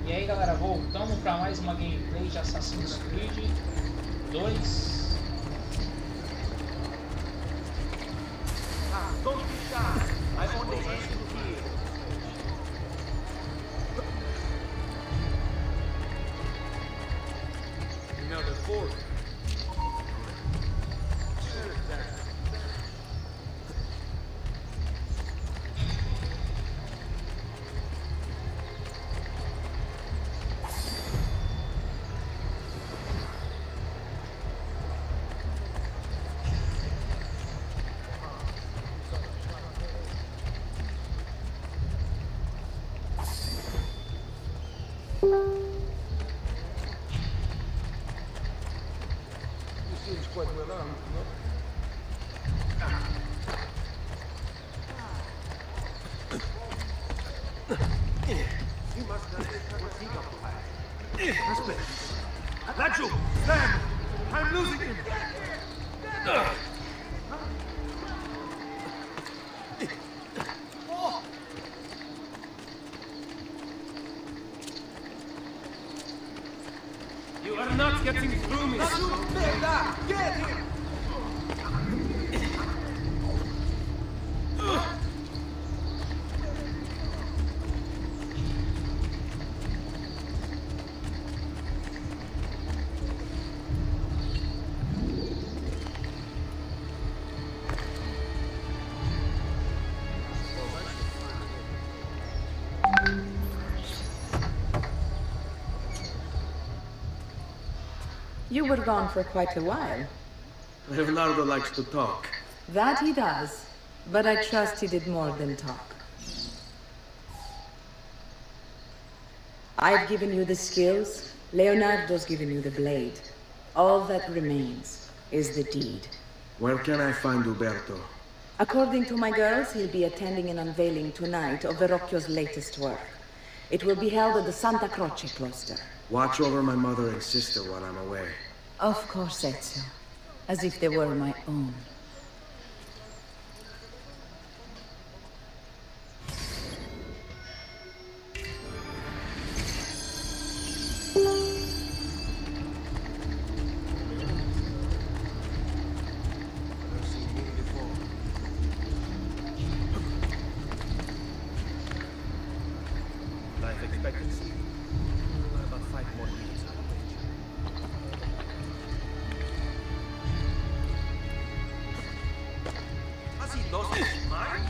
E aí galera, voltamos para mais uma gameplay de Assassin's Creed 2. Don't be shy. I'm on the end here. You know the fort. Seems quite well armed, no? You must have what he got planned. Respect. Lacho! Stand! I'm losing him! You are not getting through me! Lacho! Get him! You were gone for quite a while. Leonardo likes to talk. That he does, but I trust he did more than talk. I've given you the skills, Leonardo's given you the blade. All that remains is the deed. Where can I find Uberto? According to my girls, he'll be attending an unveiling tonight of Verrocchio's latest work. It will be held at the Santa Croce cloister. Watch over my mother and sister while I'm away. Of course, Ezio. As if they were my own. Life expectancy? About 5 more years. Has he lost his mind?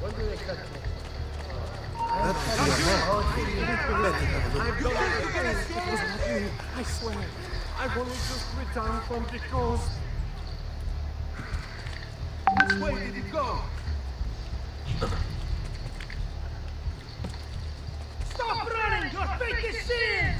When do you expect me? I swear, I've only just returned from the coast. Which way did it go? Stop running! Your fate is sealed!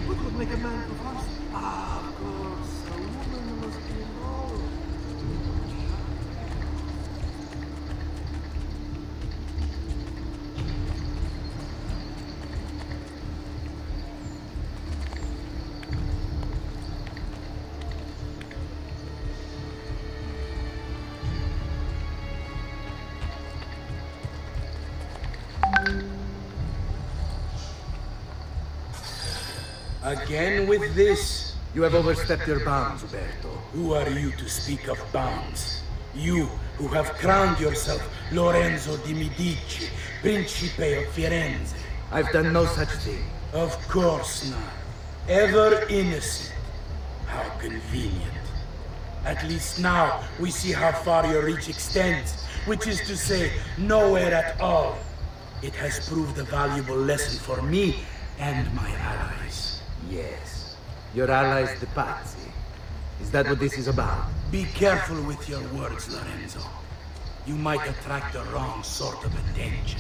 What would make a man propose? Ah, of course. A woman must be involved. Again with this? You have overstepped your bounds, Uberto. Who are you to speak of bounds? You who have crowned yourself Lorenzo di Medici, Principe of Firenze. I've done no such thing. Of course not. Ever innocent. How convenient. At least now we see how far your reach extends, which is to say, nowhere at all. It has proved a valuable lesson for me and my allies. Yes. Your allies, the Pazzi. Is that what this is about? Be careful with your words, Lorenzo. You might attract the wrong sort of attention.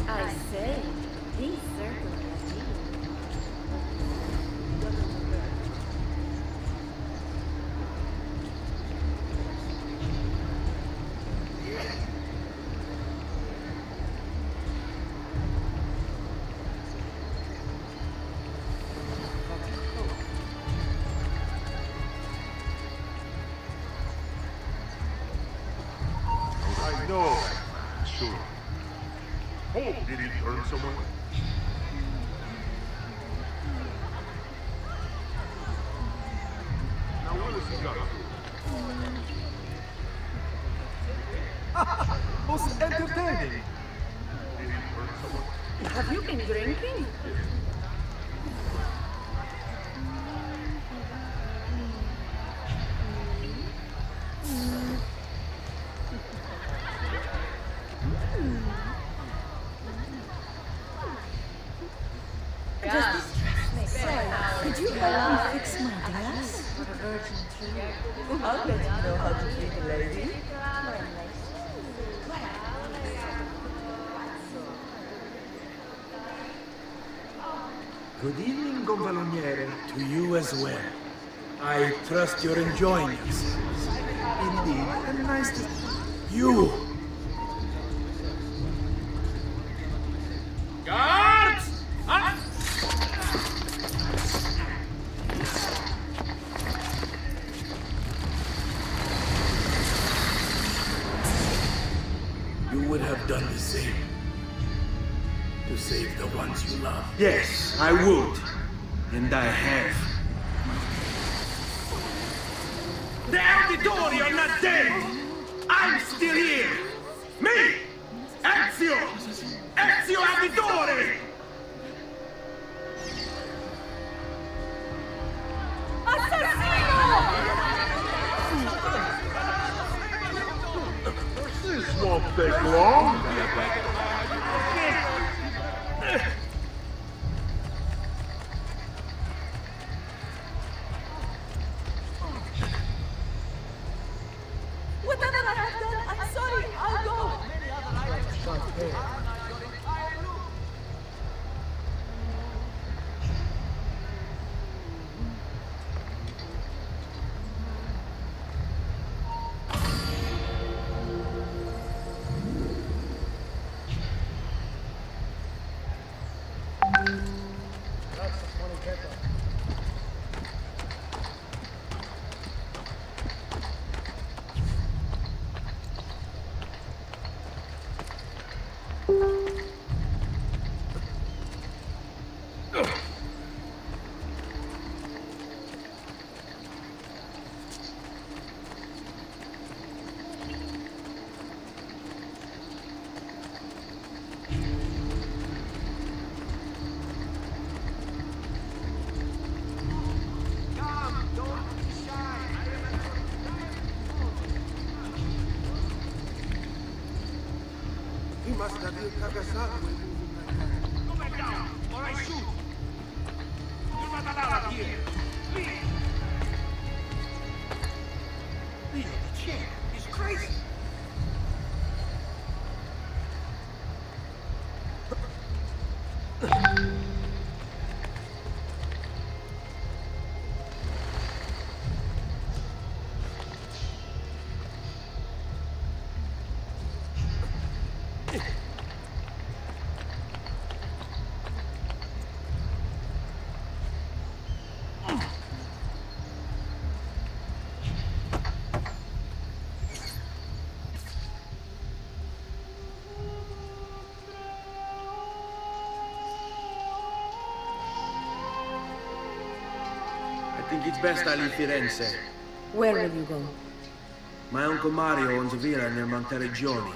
I say, he's certainly a genius. I know that man, sure. Oh, did he turn someone? Now what has he got to do? Most entertaining. Did he turn someone? Have you been drinking? Could you help me fix my glass? I'll let you know how to treat a lady. Good evening, Gonfaloniere. To you as well. I trust you're enjoying yourselves. Indeed, and nice to... You! Guards! Up! You would have done the same. To save the ones you love. Yes, I would. And I have. The Auditori are not dead! I'm still here! Me! Ezio! Ezio Auditore! This won't take long. Whatever I have done, I'm sorry. I'll go. He must have been Kagasato when moving like that. Go back down, or I shoot! You're not allowed here! Leave! Leave the chair! He's crazy! I think it's best I leave Firenze. Where will you go? My Uncle Mario owns a villa near Monteregioni.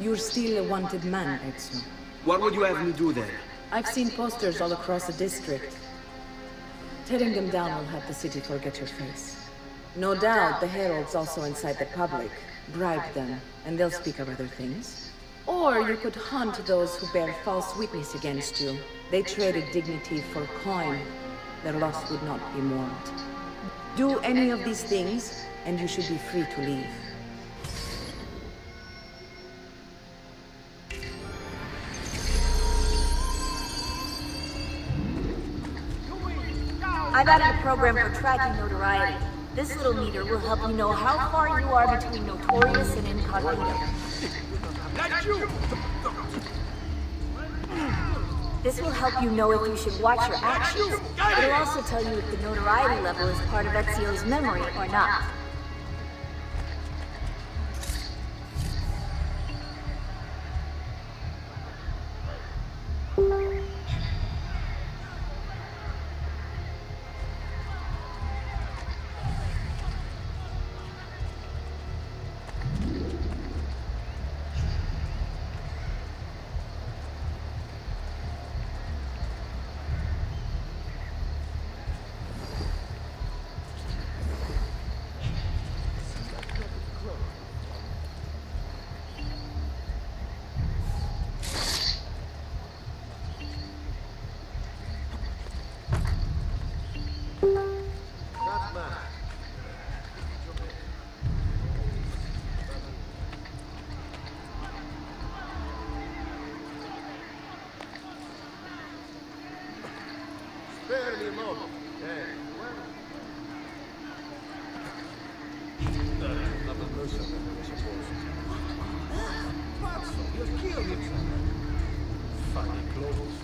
You're still a wanted man, Ezio. What would you have me do then? I've seen posters all across the district. Tearing them down will have the city forget your face. No doubt the herald's also inside the public. Bribe them, and they'll speak of other things. Or you could hunt those who bear false witness against you. They traded dignity for coin. Their loss would not be mourned. Do any of these things, and you should be free to leave. I've added a program for tracking notoriety. This little meter will help you know how far you are between notorious and incognito. This will help you know if you should watch your actions. It'll also tell you if the notoriety level is part of Ezio's memory or not. Spare me a moment. Nothing personal, I suppose. Pazzo, you'll kill himself. Funny clothes.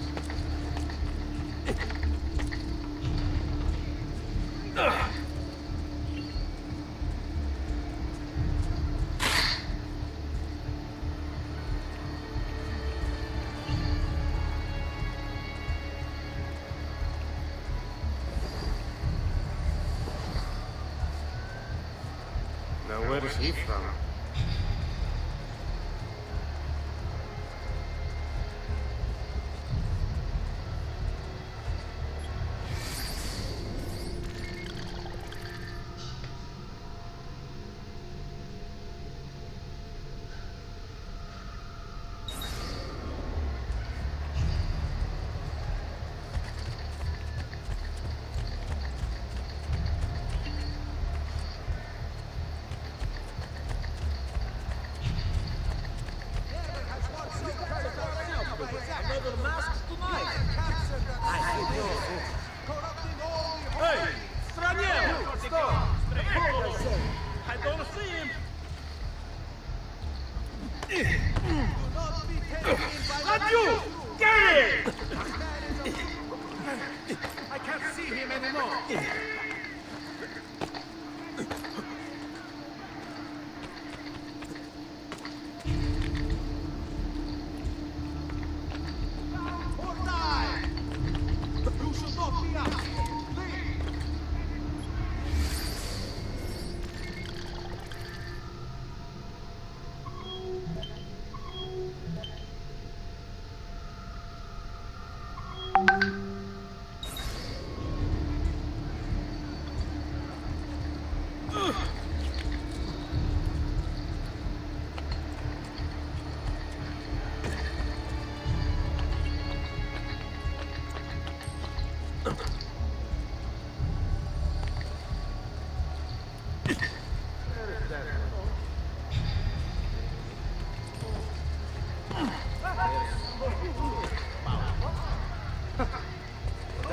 Now where is he from? Hey! Straniero! Stop! I don't see him! Not you! Get it! I can't see him anymore. Or die! You should not be out here.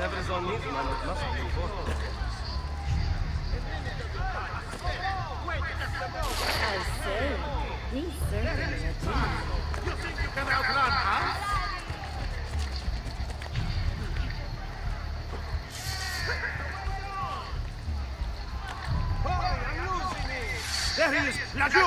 Leave! Whatever is on me, man, it must be important. I say, he's certainly a genius. You think you can outrun us? Hurry, I'm losing it! There he is! Laggiù!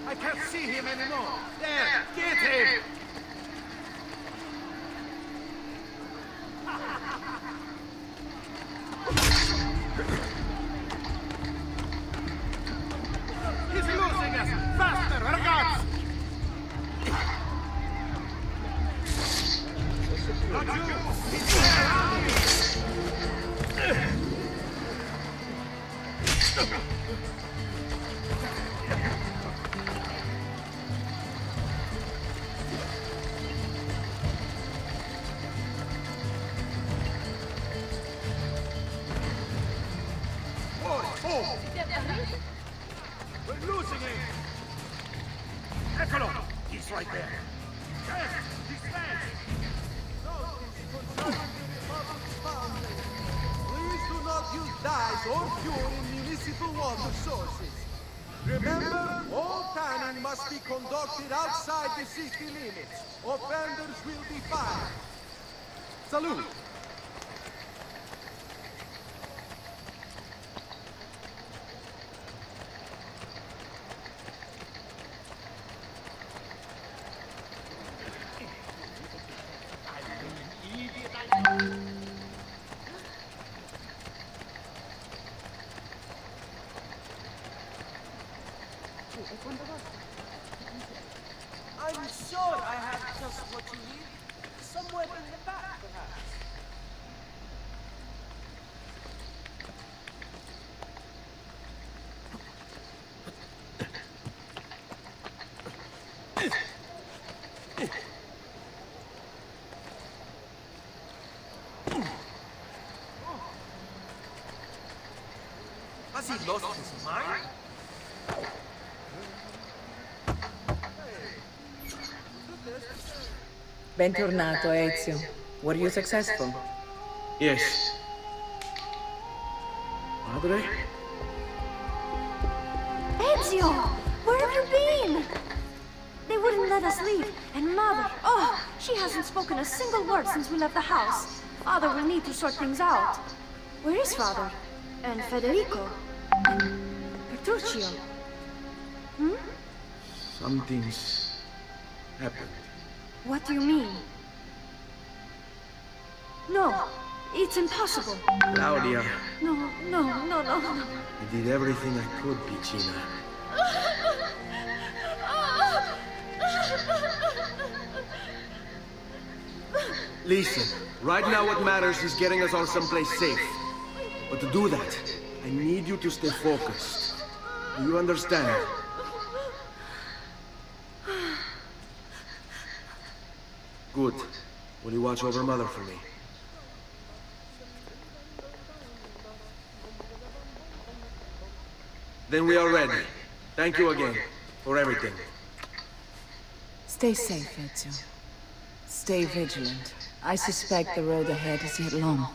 I can't see him anymore. There, get him! He's losing us! Faster, ragazzi! We're losing him! Eccolo! He's right there. Yes, he's dead! Please do not use dyes or fuel in municipal water sources. Remember, all tanning must be conducted outside the city limits. Offenders will be fined. Salute! I'm sure I have just what you need. Somewhere in the back, perhaps. Has he lost his mind? Bentornato, Ezio. Were you successful? Yes. Madre? Ezio! Where have you been? They wouldn't let us leave. And Mother, oh, she hasn't spoken a single word since we left the house. Father will need to sort things out. Where is Father? And Federico? And Petruccio? Hmm? Something's happened. What do you mean? No, it's impossible. Claudia, No, no, no, no, no. I did everything I could, Piccina. Listen, right now what matters is getting us all someplace safe. But to do that, I need you to stay focused. Do you understand? Good. Will you watch over Mother for me? Then we are ready. Thank you again for everything. Stay safe, Ezio. Stay vigilant. I suspect the road ahead is yet long.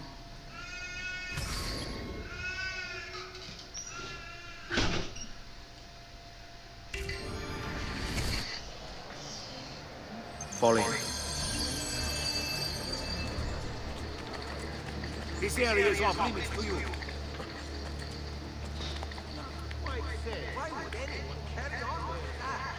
Fall in. This area is off limits to you. Why would anyone carry on with that?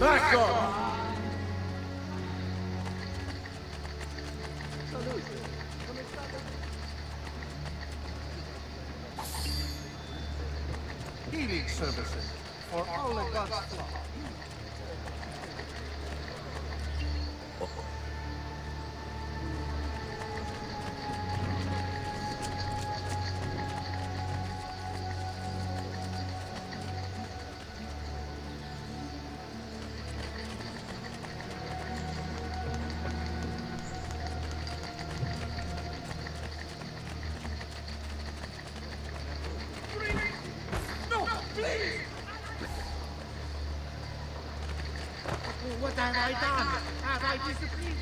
Back off! Healing services for all the gods' flock. What have I done? Have I disappeared?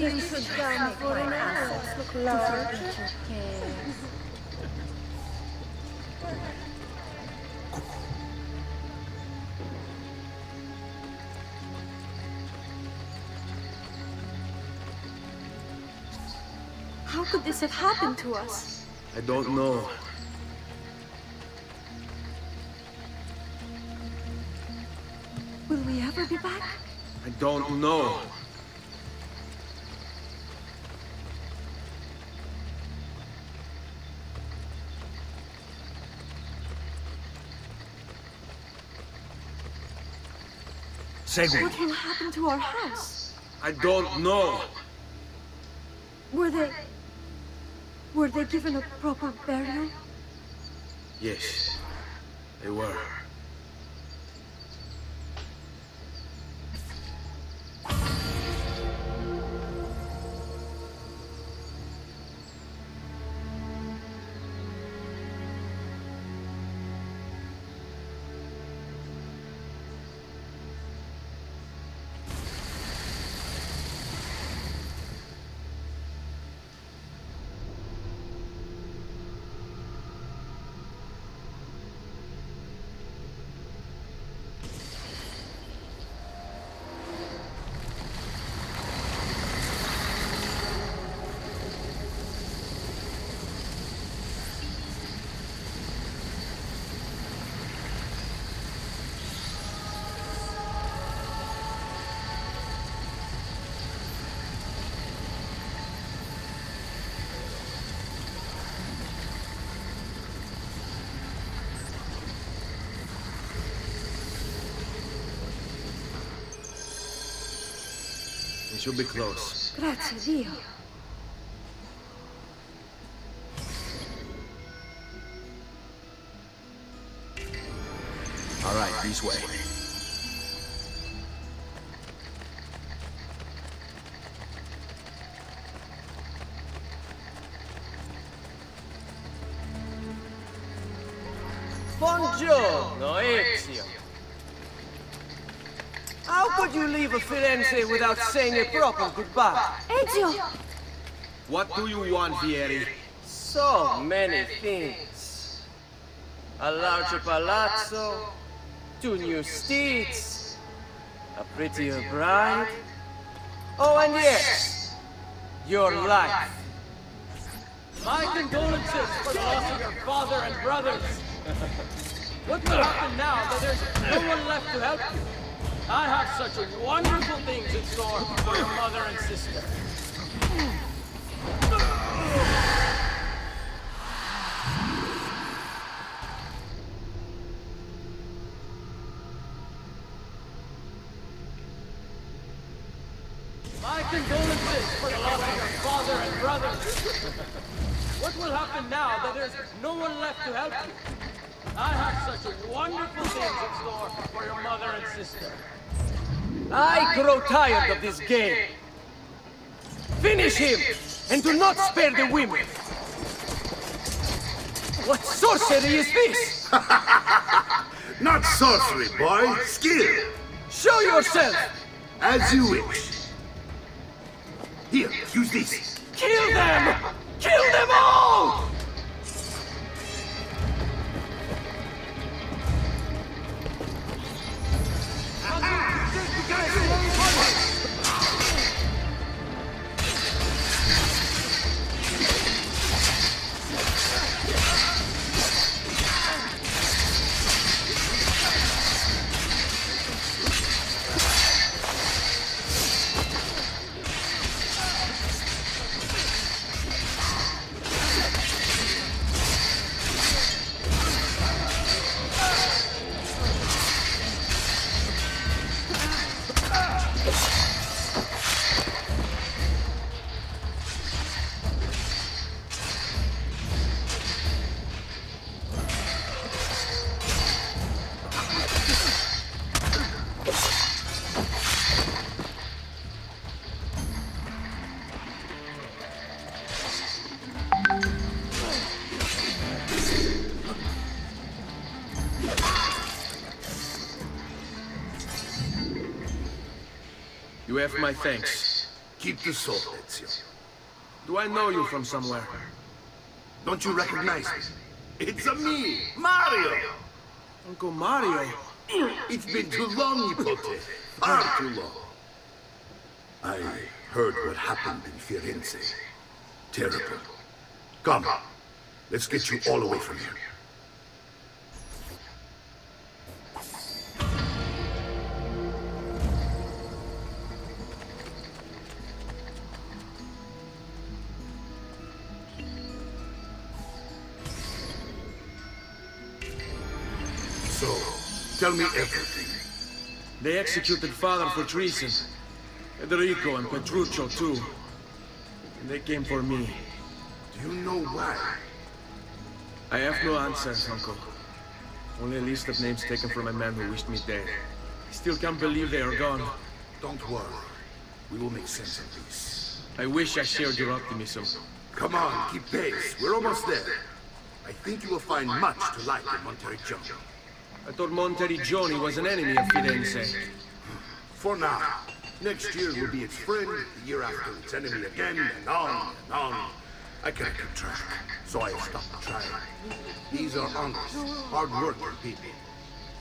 you sit down for an hour to forget your cares. How could this have happened to us? I don't know. Will we ever be back? I don't know. Segway. What will happen to our house? I don't know. Were they given a proper burial? Yes, they were. We should be close. Grazie Dio. All right, this way. Buongiorno, Ezio. How could you leave a Firenze without saying a proper goodbye? Ezio! What do you want, Vieri? So many things. A larger palazzo, 2 new steeds, a prettier bride. Oh, and yes, your life. My condolences for the loss of your father and brothers. What will happen now that there's no one left to help you? I have such wonderful things in store for your mother and sister. My condolences for the loss of your father and brothers. What will happen now that there's no one left to help you? I have such wonderful things in store for your mother and sister. I grow tired of this game. Finish him, and do not spare the women. What sorcery is this? Not sorcery, boy. Skill. Show yourself. As you wish. Here, use this. Kill them! Kill them all! You have my thanks. Keep the sword, Ezio. Do I know you from somewhere? Don't you recognize me? It's me, Mario! Uncle Mario? It's been too long, Nipote. Far too long. I heard what happened in Firenze. Terrible. Come, let's get you all away from here. So, tell me everything. They executed Father for treason. Federico and Petruccio, too. And they came for me. Do you know why? I have no answers, Uncle. Only a list of names taken from a man who wished me dead. I still can't believe they are gone. Don't worry. We will make sense of this. I wish I shared your optimism. Come on, keep pace. We're almost there. I think you will find much to like in Monteriggioni. I thought Monteriggioni was an enemy of Firenze. For now. Next year will be its friend, the year after its enemy again, and on and on. I can't keep track, so I have stopped trying. These are honest, hard-working people.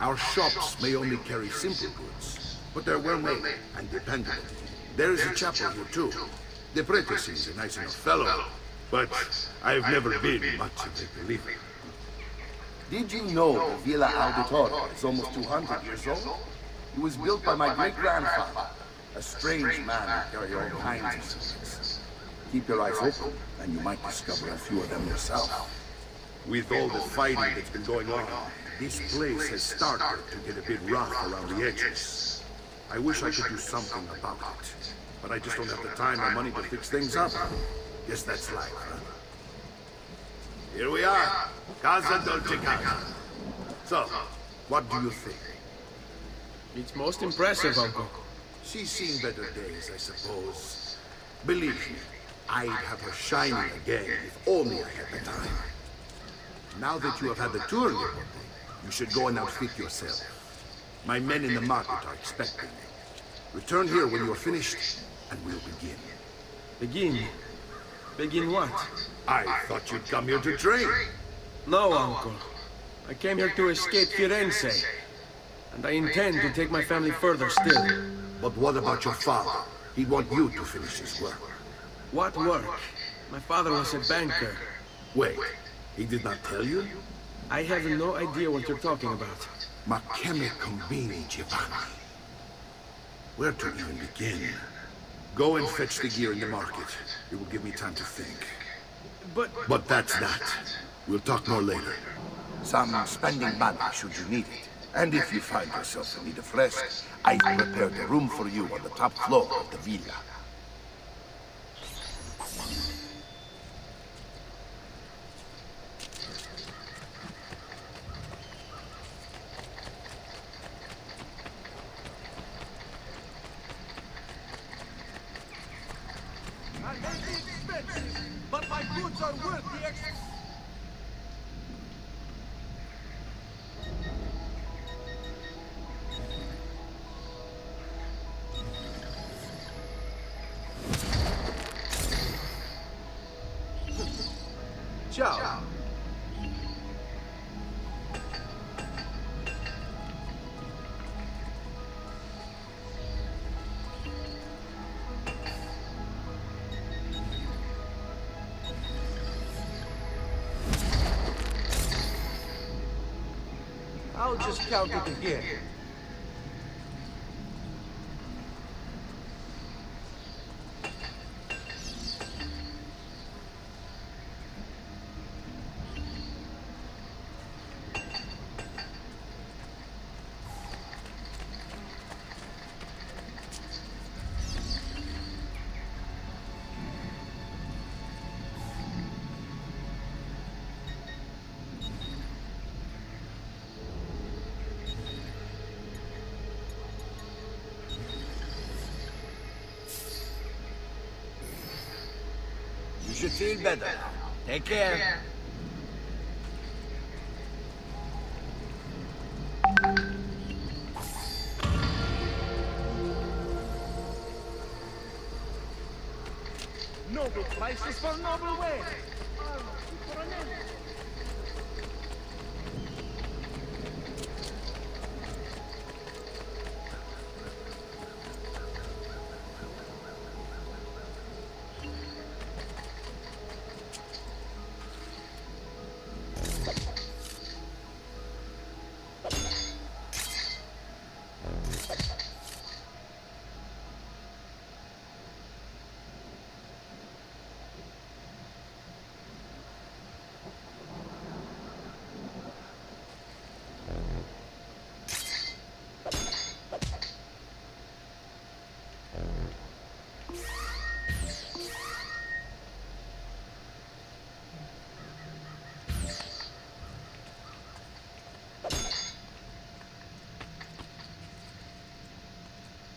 Our shops may only carry simple goods, but they're well-made and dependable. There is a chapel here, too. The prete seems a nice enough fellow, but I've never been much of a believer. Did you know the Villa Auditore is almost 200 years old? It was built by my great-grandfather, a strange man who carried all kinds of secrets. Keep your eyes open, and you might discover a few of them yourself. With all the fighting that's been going on, this place has started to get a bit rough around the edges. I wish I could do something about it, but I just don't have the time or money to fix things up. Guess that's life, huh? Here we are, Casa Dolce Casa. So, what do you think? It's most impressive, Uncle. She's seen better days, I suppose. Believe me, I'd have her shining again if only I had the time. Now that you have had the tour, you should go and outfit yourself. My men in the market are expecting me. Return here when you are finished, and we'll begin. Begin? Begin what? I thought you'd come here to train. No, Uncle. I came here to escape Firenze. And I intend to take my family further still. But what about your father? He'd want you to finish his work. What work? My father was a banker. Wait, he did not tell you? I have no idea what you're talking about. Ma che me combini, Giovanni? Where to even begin? Go and fetch the gear in the market. It will give me time to think. But that's that. We'll talk more later. Some spending money should you need it. And if you find yourself in need of rest, I've prepared a room for you on the top floor of the villa. I may be expensive, but my goods are worth the extra. Ciao. I'll just count it again. You should feel better now. Take care. noble prices for noble wares.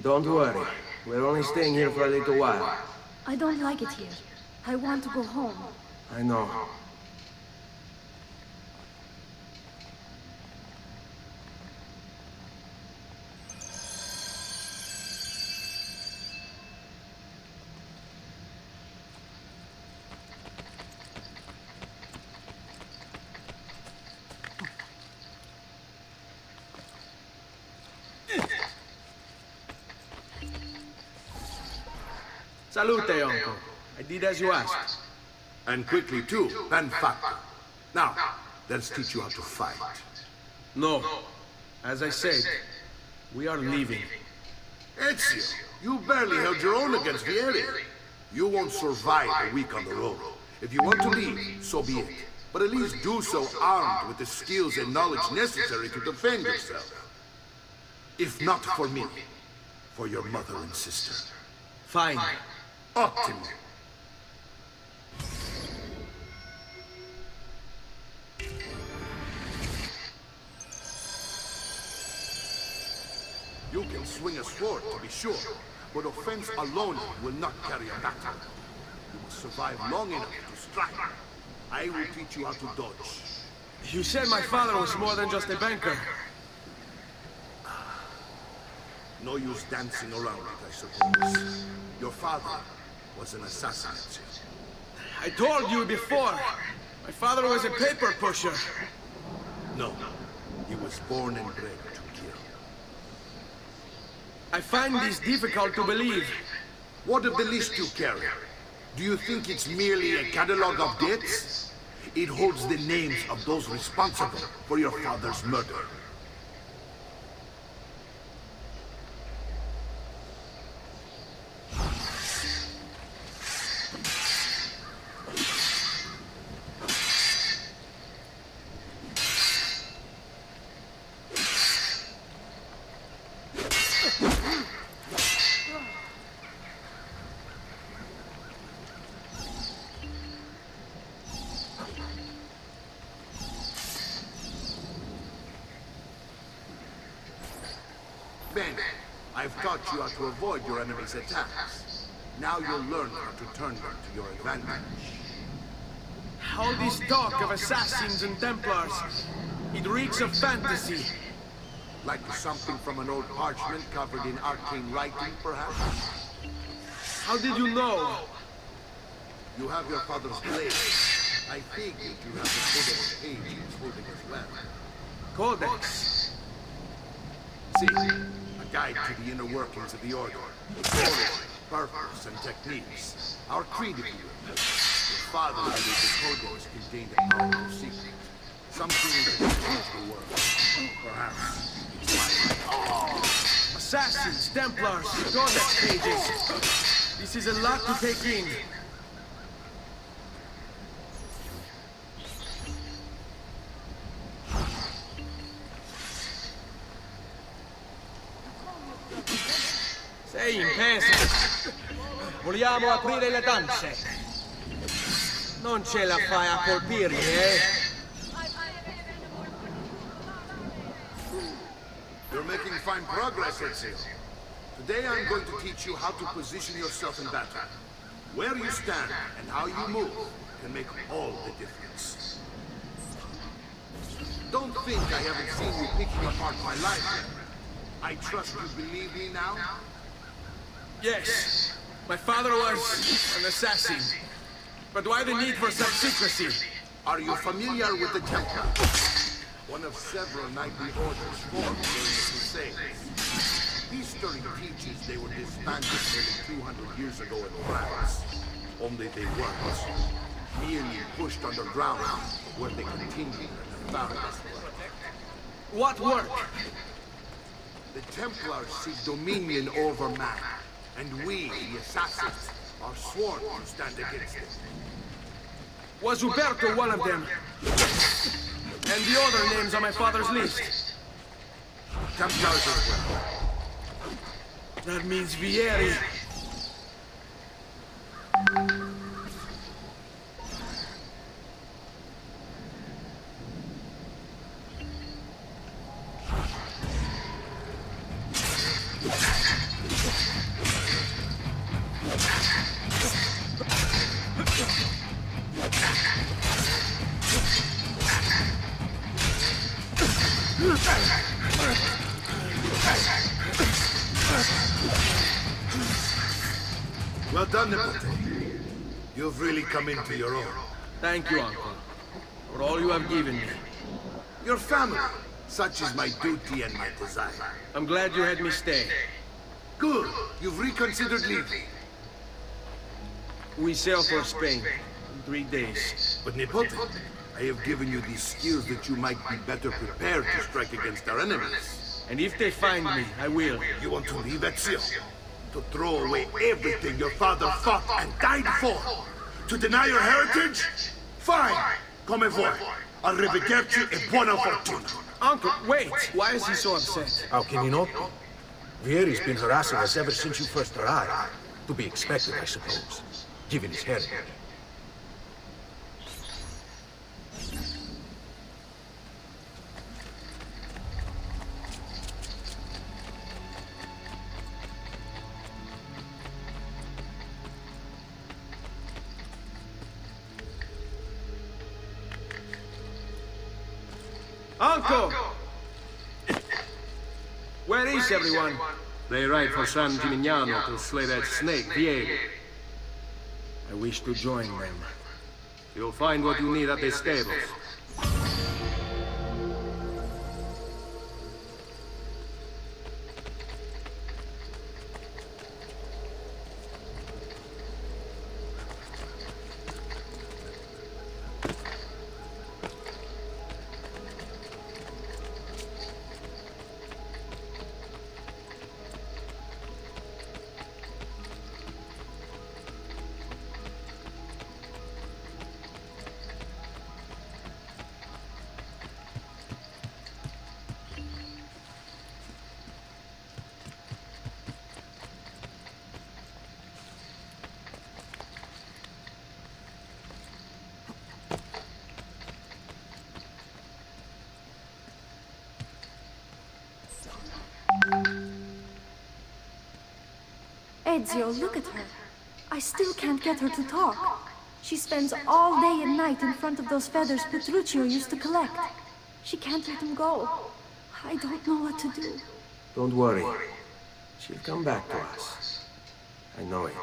Don't worry. We're only staying here for a little while. I don't like it here. I want to go home. I know. Salute, Uncle. I did as you asked. And quickly too, ben fatto. Now, let's teach you how to fight. No. As I said, we are leaving. Ezio, you barely held your own against Vieri. You won't survive a week on the road. If you want to leave, so be it. But at least do so armed with the skills and knowledge necessary to defend yourself. If not for me, for your mother and sister. Fine. Ottimo. You can swing a sword, to be sure, but offense alone will not carry a battle. You must survive long enough to strike. I will teach you how to dodge. You said my father was more than just a banker. No use dancing around it, I suppose. Your father was an assassin. I told you before. My father was a paper pusher. No, he was born and bred to kill. I find this difficult to believe. What of the list you carry? Do you think it's merely a catalog of debts? It holds the names of those responsible for your father's murder. Ben, I've taught you how to avoid your enemy's attacks. Now you'll learn how to turn them to your advantage. All this talk of assassins and Templars, it reeks of fantasy. Like something from an old parchment covered in arcane writing, perhaps? How did you know? You have your father's blade. I figured you have the codex page he was holding as well. Codex? See, a guide to the inner workings of the Order. Origin, purpose, and techniques. Our creed, if you will. Your father believed the codex contained a powerful secret. Something that could change the world. Perhaps it's my Assassins, Templars, Codex pages. This is a lot to take in. Sei in peso. Vogliamo aprire le danze. Non ce la fai a colpirmi, eh? You're making fine progress, Ezio. Today I'm going to teach you how to position yourself in battle. Where you stand and how you move can make all the difference. Don't think I haven't seen you picking apart my life yet. I trust you believe me now? Yes. My father was an assassin. But why the need for such secrecy? Are you familiar with the Templars? One of several knightly orders formed during the Crusades. History teaches they were disbanded nearly 200 years ago in France. Only they weren't. Merely pushed underground, where they continued in nefarious work. What work? The Templars seek dominion over man, and we, the assassins, are sworn to stand against them. Was Uberto one of them? And the other names on my father's list? Templars as well. That means Vieri. Well done, Nipote. You've really come into your own. Thank you, Uncle, for all you have given me. Your family. Such is my duty and my desire. I'm glad you had me stay. Good. You've reconsidered leaving. We sail for Spain in 3 days. But Nipote, I have given you these skills that you might be better prepared to strike against our enemies. And if they find me, I will. You want to leave Ezio? To throw away everything your father fought and died for? To deny your heritage? Fine! Come vuoi. Arrivederci e buona fortuna. Uncle, wait! Why is he so upset? How can you not be? Vieri's been harassing us ever since you first arrived. To be expected, I suppose, given his heritage. Uncle! Where is everyone? They ride for San Gimignano to slay that snake, Vieri. I wish to join them. You'll find what you need at the stables. Ezio, look at her. I still can't get her to talk. She spends all day and night in front of those feathers Petruchio used to collect. She can't let them go. I don't know what to do. Don't worry. She'll come back to us. I know it.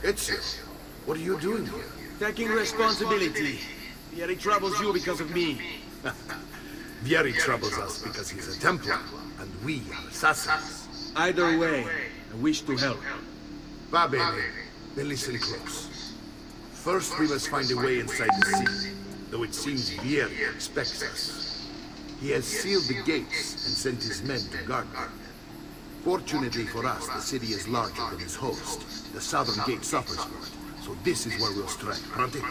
Ezio, what are you doing here? Taking responsibility. Vieri troubles you because of me. Vieri troubles us because he's a Templar, and we are assassins. Either way, I wish to help. Va bene, then listen close. First, we must find a way inside the city, though it seems Vieri expects us. He has sealed the gates and sent his men to guard them. Fortunately for us, the city is larger than his host. The southern gate suffers for it, so this is where we'll strike. Pronti?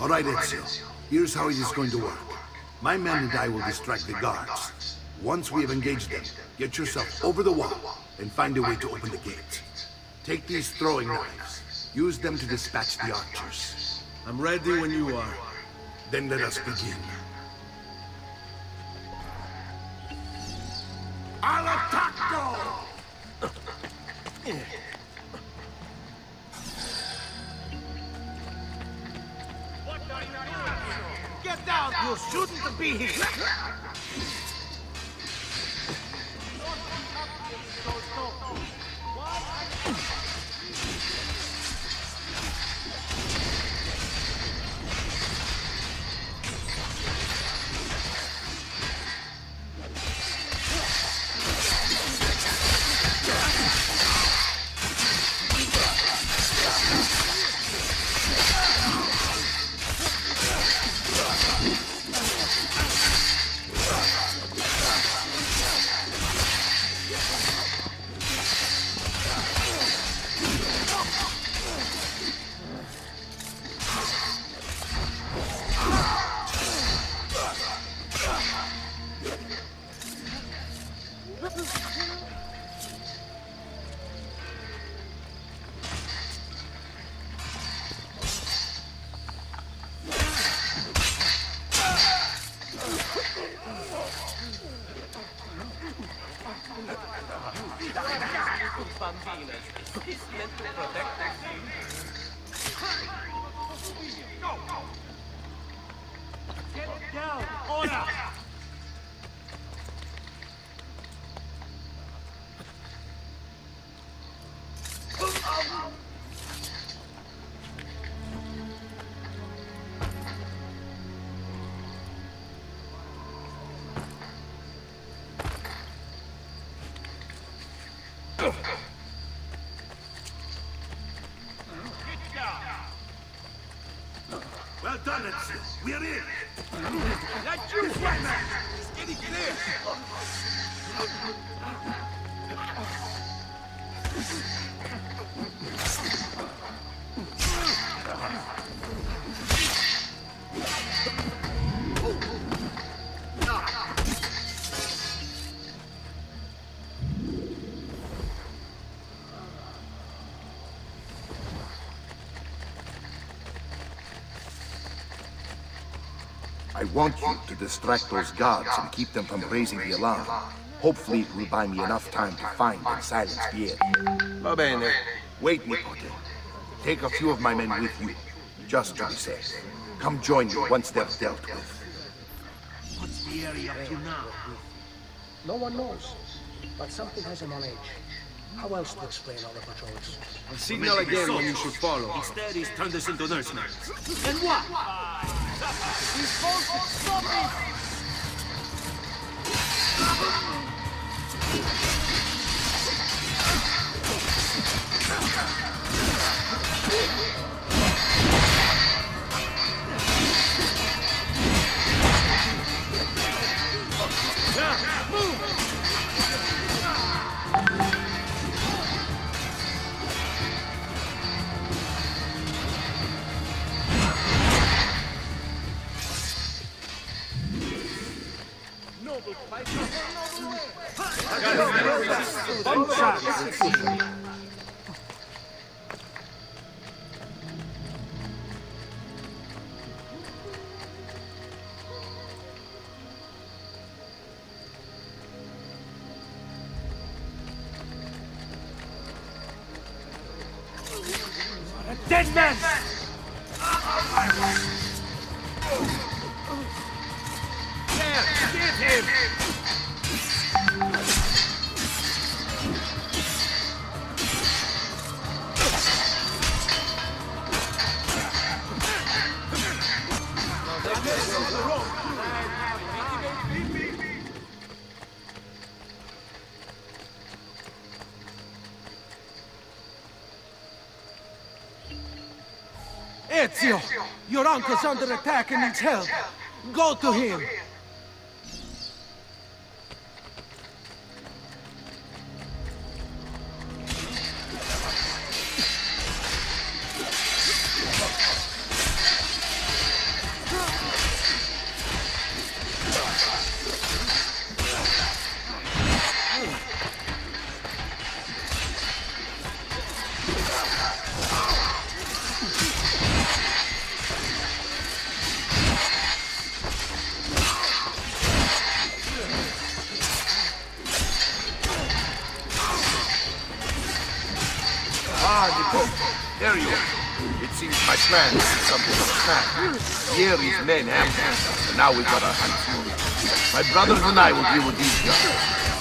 All right, Ezio. Here's how it is going to work. My men and I will distract the guards. Once we have engaged them, get yourself over the wall and find a way to open the gate. Take these throwing knives. Use them to dispatch the archers. I'm ready when you are. Then let us begin. All'attacco! Get down! You shouldn't be here! Get down! Ora! Well done, Ezio. We're in. Let you fight, man! It's getting clear! I want you to distract those guards and keep them from raising the alarm. Hopefully it will buy me enough time to find and silence Vieri. Va bene. Wait, Nipote. Take a few of my men with you, just to be safe. Come join me once they're dealt with. What's the area up to now? No one knows, but something has him on edge. How else to explain all the patrols? I'll signal again when you should follow. Instead, he's turned us into nursemen. And what? He's supposed to stop me! Dead man! There! Get him! Ezio! Your uncle's under attack and needs help. Go to him! There you are. It seems my plan is something of a snack. Yeri's men ambushed us, and now we've got our hands full. My brothers and I will deal with these guys.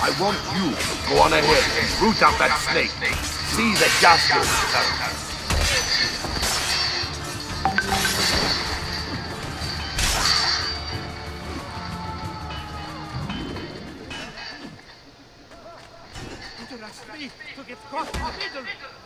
I want you to go on ahead and root out that snake. See that justice is served. To get caught in the middle!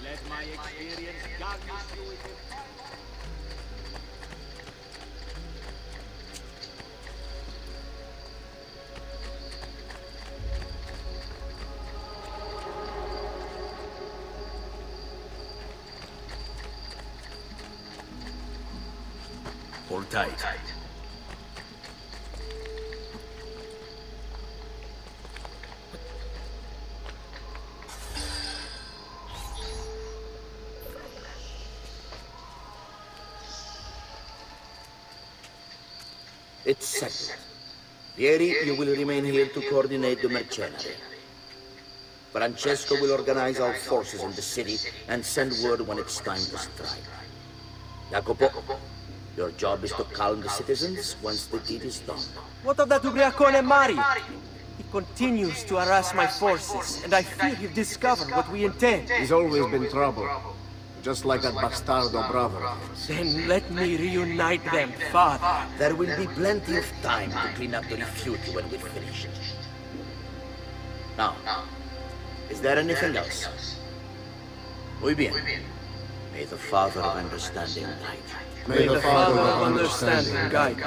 Let my experience guide you with it. Hold tight. It's settled. Pieri, you will remain here to coordinate the mercenary. Francesco will organize our forces in the city and send word when it's time to strike. Jacopo, your job is to calm the citizens once the deed is done. What of that Ubriacone Mari? He continues to harass my forces, and I fear he'll discover what we intend. He's always been trouble. Just like that bastardo brother. Then let me reunite them, Father. There will be plenty of time to clean up the refuge when we're finished. Now, is there anything else? Muy bien. May the Father of Understanding guide. May the Father of Understanding guide.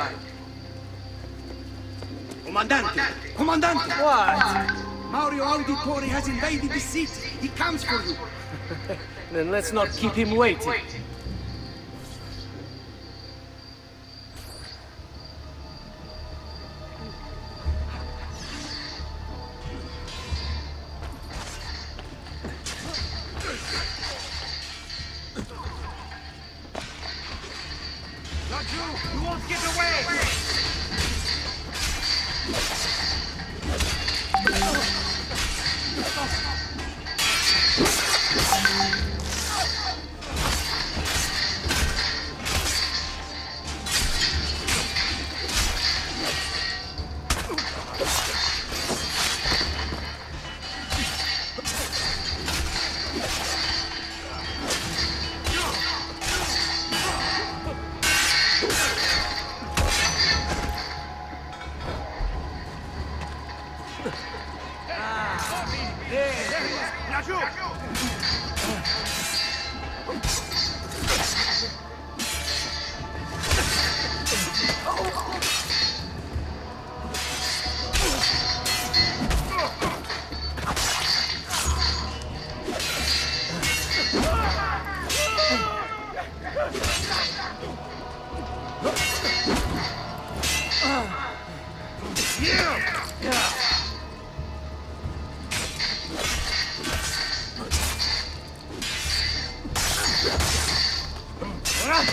Comandante! Comandante! What? Mario Auditore has invaded the city. He comes for you. Then let's not keep him waiting. Not you! You won't get away! What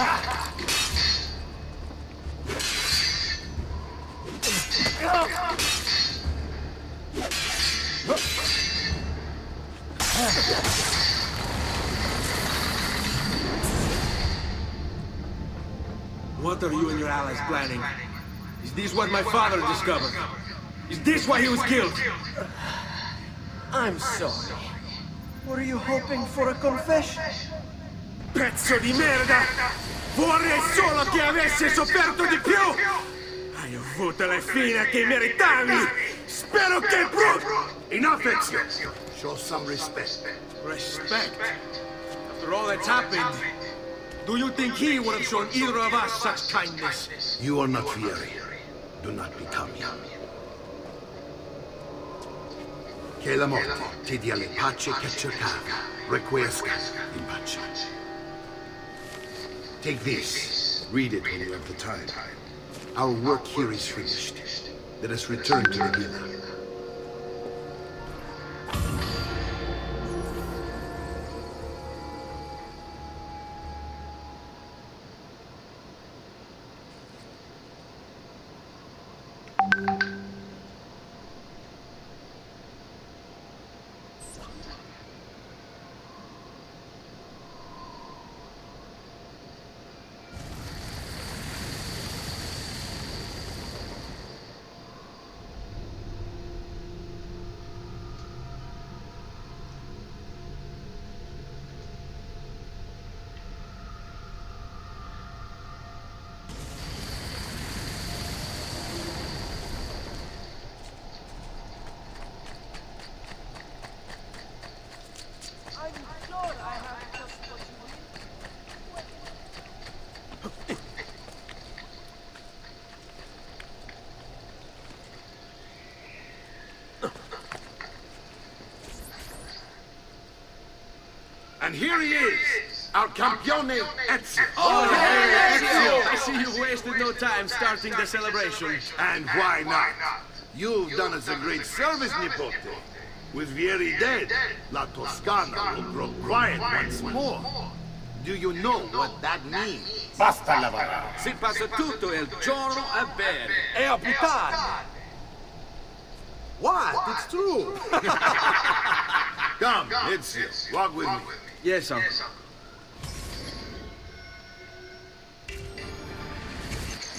are you and your allies planning? Is this what my father discovered? Is this why he was killed? I'm sorry. Were you hoping for a confession? Pezzo di merda! Vorrei solo che avessi sofferto di più! Hai avuto la fine che meritavi! Spero che Enough, Ezio! Show some respect. Respect? After all that's happened, do you think he would have shown either of us such kindness? You are not Fieri. Do not become him. Che la morte ti dia la pace che cercavi. Requiesca in pace. Take this. Read it when you have the time. Our work here is finished. Let us return to the villa. And here he is, our campione Ezio. Oh, hey, Ezio! I see you've wasted no time starting the celebration. And why not? You've done us a great service, Nipote. With Vieri dead, La Toscana will grow quiet once more. Do you know what that means? Basta lavorare. Si passa tutto il giorno a bere. E a puttane! What? It's true. Come, Ezio, walk with me. Yes, uncle.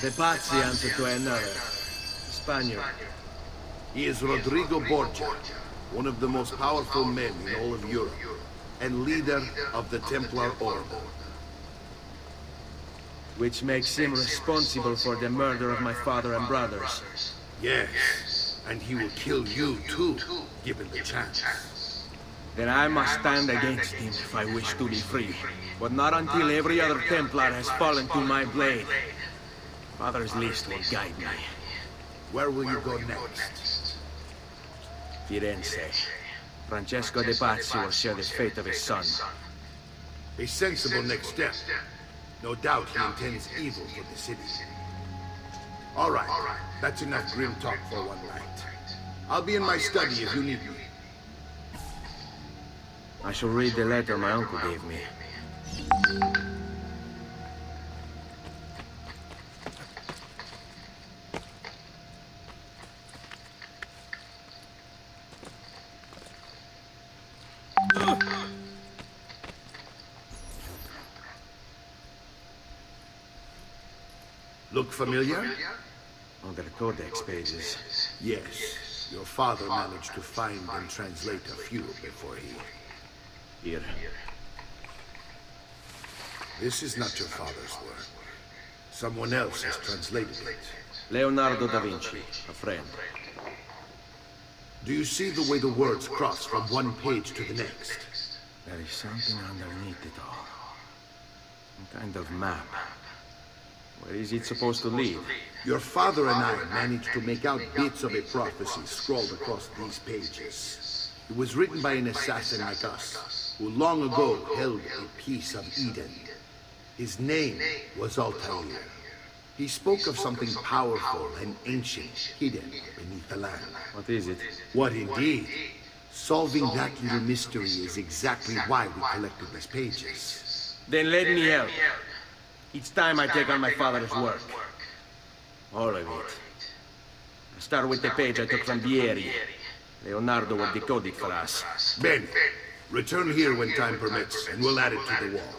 The Pazzi answer to another. Spaniard. He is Rodrigo Borgia, one of the most powerful men in all of Europe, and leader of the Templar Order. Which makes him responsible for the murder of my father and brothers. Yes, and he will kill you too, given the chance. Then I must stand against him if I wish to be free. But not until every other Templar has fallen to my blade. Father's list will guide me. Where will you go next? Firenze. Francesco de Pazzi will share the fate of his son. A sensible next step. No doubt he intends evil for the city. All right, that's enough grim talk for one night. I'll be in my study if you need me. I shall read the letter my uncle gave me. Look familiar? On the codex pages. Yes. Your father managed to find and translate a few before he... Here. This is not your father's work. Someone else has translated it. Leonardo da Vinci, a friend. Do you see the way the words cross from one page to the next? There is something underneath it all. Some kind of map. Where is it supposed to lead? Your father and I managed to make out bits of a prophecy scrawled across these pages. It was written by an assassin like us, who long ago held a piece of Eden. His name was Altair. He spoke of something powerful and ancient hidden beneath the land. What is it? What indeed? Solving that little mystery is exactly why we collected these pages. Then let me help. Each time I take on my father's work. All of it. I start with the page I took from Vieri. Leonardo will decode it for us. Ben, return here when time permits, and we'll add it to the wall.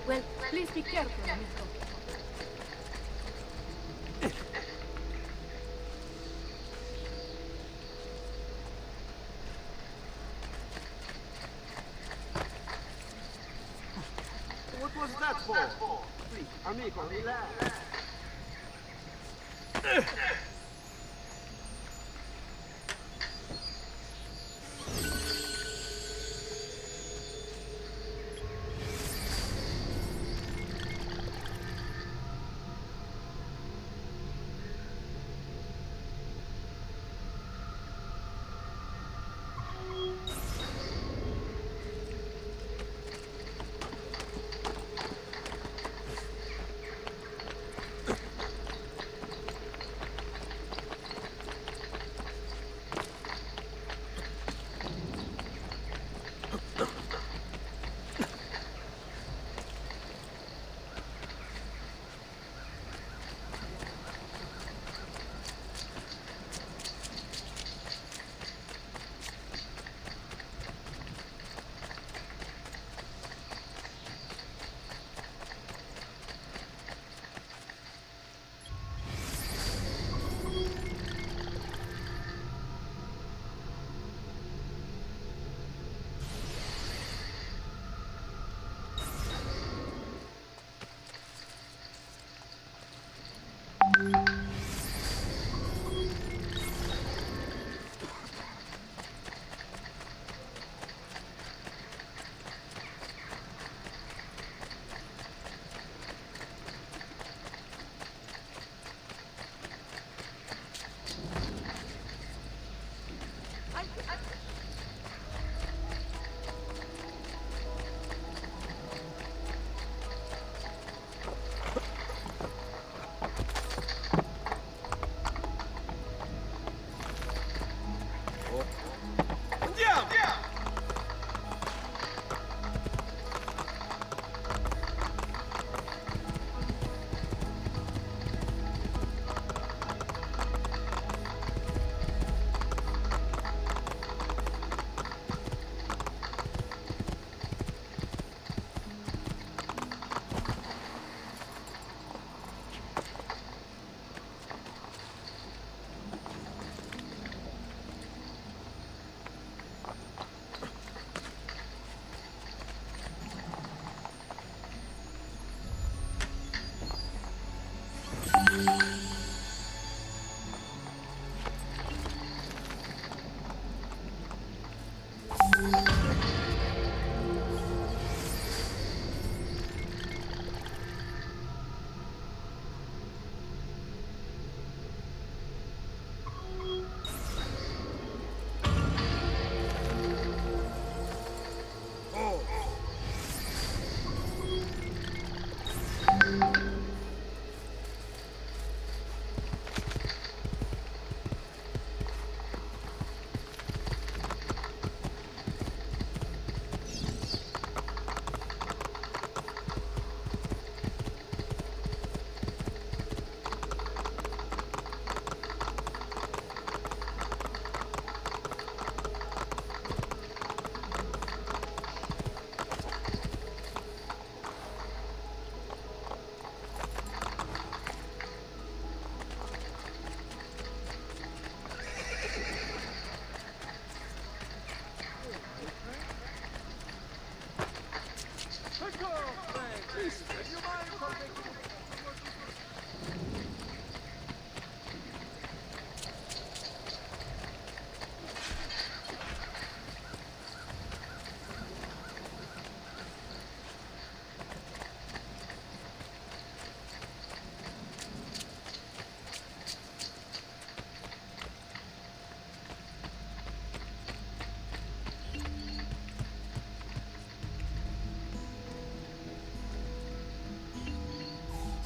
Well, please be careful, Nico. What was that for? Please, amico, relax.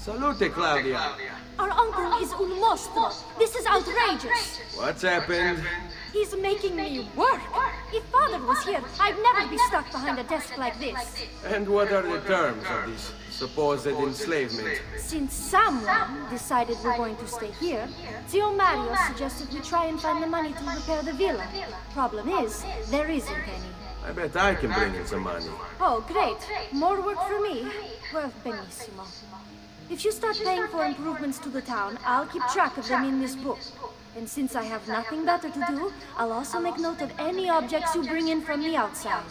Salute, Claudia. Our uncle is un mostro. This is outrageous. What's happened? He's making me work. If Father was here, I'd never be stuck behind a desk like this. And what are the terms of this supposed enslavement? Since someone decided we're going to stay here, Zio Mario suggested we try and find the money to repair the villa. Problem is, there isn't any. I bet I can bring in some money. Oh, great. More work for me. Well, benissimo. If you start paying for improvements to the town, I'll keep track of them in this book. And since I have nothing better to do, I'll also make note of any objects you bring in from the outside.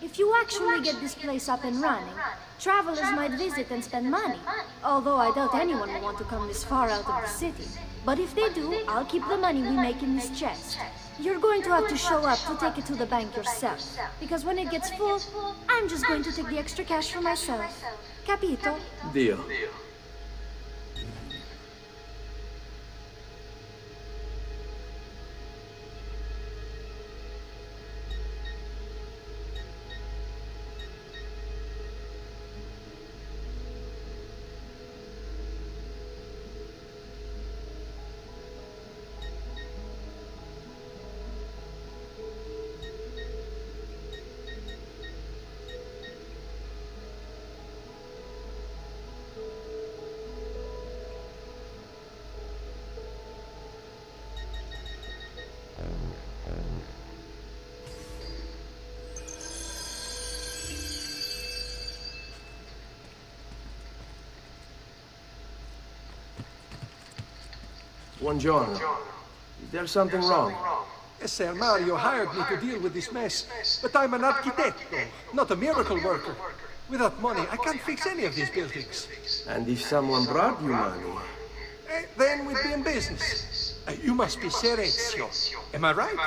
If you actually get this place up and running, travelers might visit and spend money. Although I doubt anyone will want to come this far out of the city. But if they do, I'll keep the money we make in this chest. You're going to have to show up to take it to the bank yourself. Because when it gets full, I'm just going to take the extra cash for myself. Capito? Deal. Buongiorno. Is there something wrong? Ser Mario hired me to deal with this mess, but I'm an architetto, not a miracle worker. Without money, I can't fix any of these buildings. And if someone brought you money? Then we'd be in business. You must be Serezio. Am I right?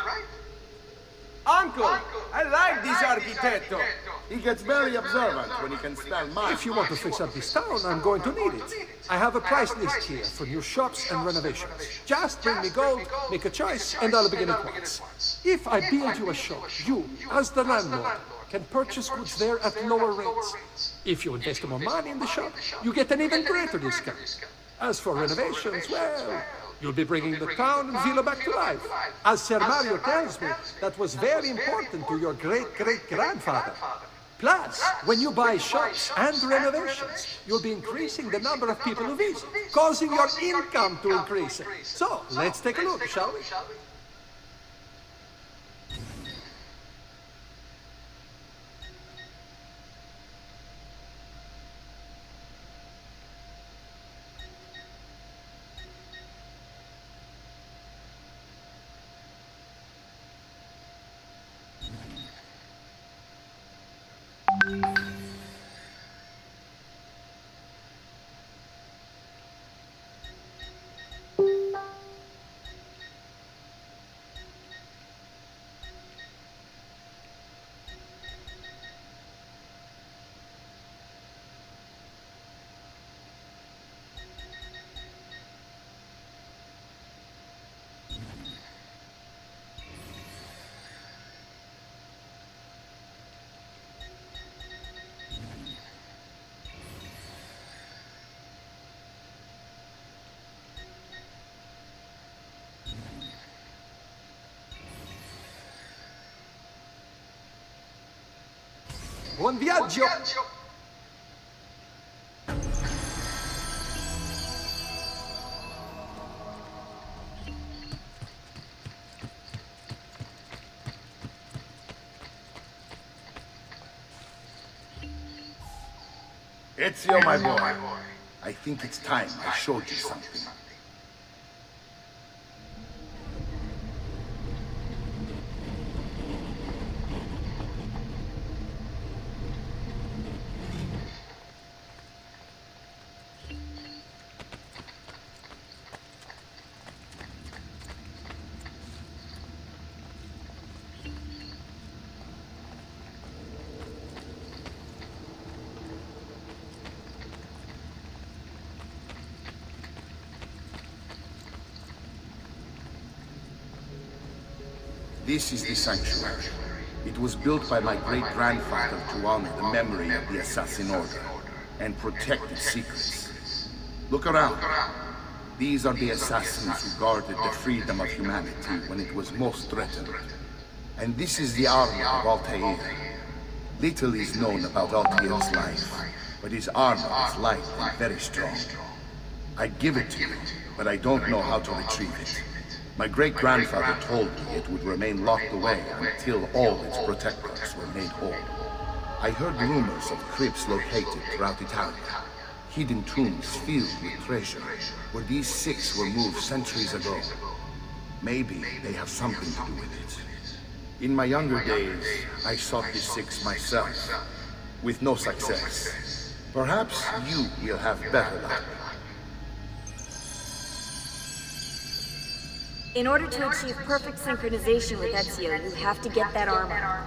Uncle, I like this architetto. He gets very observant when he can smell mine. If you want to fix up this town, I'm going to need it. I have a price list here for new shops and renovations. Just bring me gold, make a choice, and I'll begin at once. If I build you a shop, you, as the landlord, can purchase goods there at lower rates. If you invest more money in the shop, you get an even greater discount. As for renovations, well, you'll be bringing the town and villa back to life. As Ser Mario tells me, that was very important to your great-great-grandfather. Plus, when you buy shops and renovations, you'll be increasing the number of people who visit, causing your income to increase. So, let's take a look, shall we? Buon viaggio! Ezio, my boy. I think it's time I showed you something. This is the sanctuary. It was built by my great-grandfather to honor the memory of the Assassin Order and protect its secrets. Look around. These are the assassins who guarded the freedom of humanity when it was most threatened. And this is the armor of Altair. Little is known about Altair's life, but his armor is light and very strong. I'd give it to you, but I don't know how to retrieve it. My great-grandfather told me it would remain locked away until all its protectors were made whole. I heard rumors of crypts located throughout Italia. Hidden tombs filled with treasure, where these six were moved centuries ago. Maybe they have something to do with it. In my younger days, I sought the six myself, with no success. Perhaps you will have better luck. In order to achieve perfect synchronization with Ezio, you have to get that armor.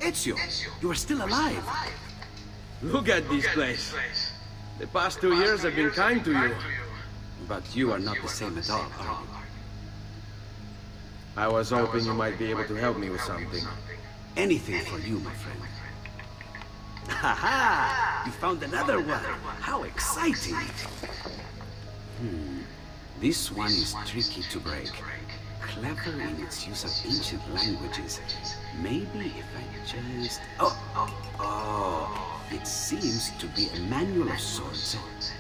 Ezio, you are still alive. Look at this place. The past 2 years have been kind to you. But you are not the same at all, are you? I was hoping you might be able to help me with something. Anything for you, my friend. Ha-ha! You found another one! How exciting! This one is tricky to break. Clever in its use of ancient languages. Maybe if I just... Oh! It seems to be a manual of sorts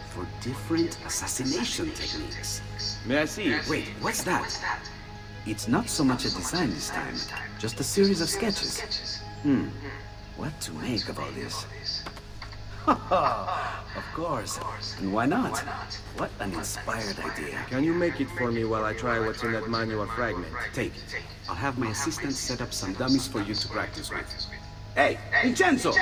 for different assassination techniques. May I see it? Wait, what's that? It's not so much a design this time, just a series of sketches. What to make of all this? Of course. And why not? What an inspired idea. Can you make it for me while I try what's in that manual fragment? Take it. I'll have my assistant set up some dummies for you to practice with. Hey, Vincenzo!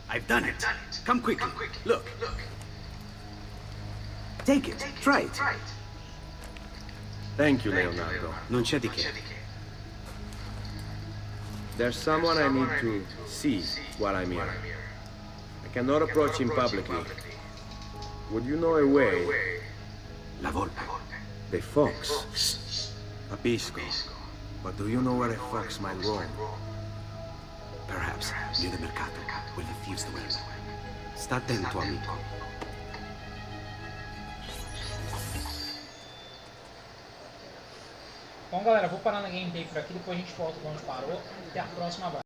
I've done it. Come quickly. Look. Take it. Try it. Thank you, Leonardo. Non c'è di che. There's someone I need to see while I'm here. I cannot approach him publicly. Would you know a way? La volpe. The fox. Capisco. But do you know where a fox might roam? Perhaps near the mercato, where the thieves dwell. Sta attento, amico. Bom, galera, vou parar na gameplay por aqui, depois a gente volta onde parou. Até a próxima, abraço.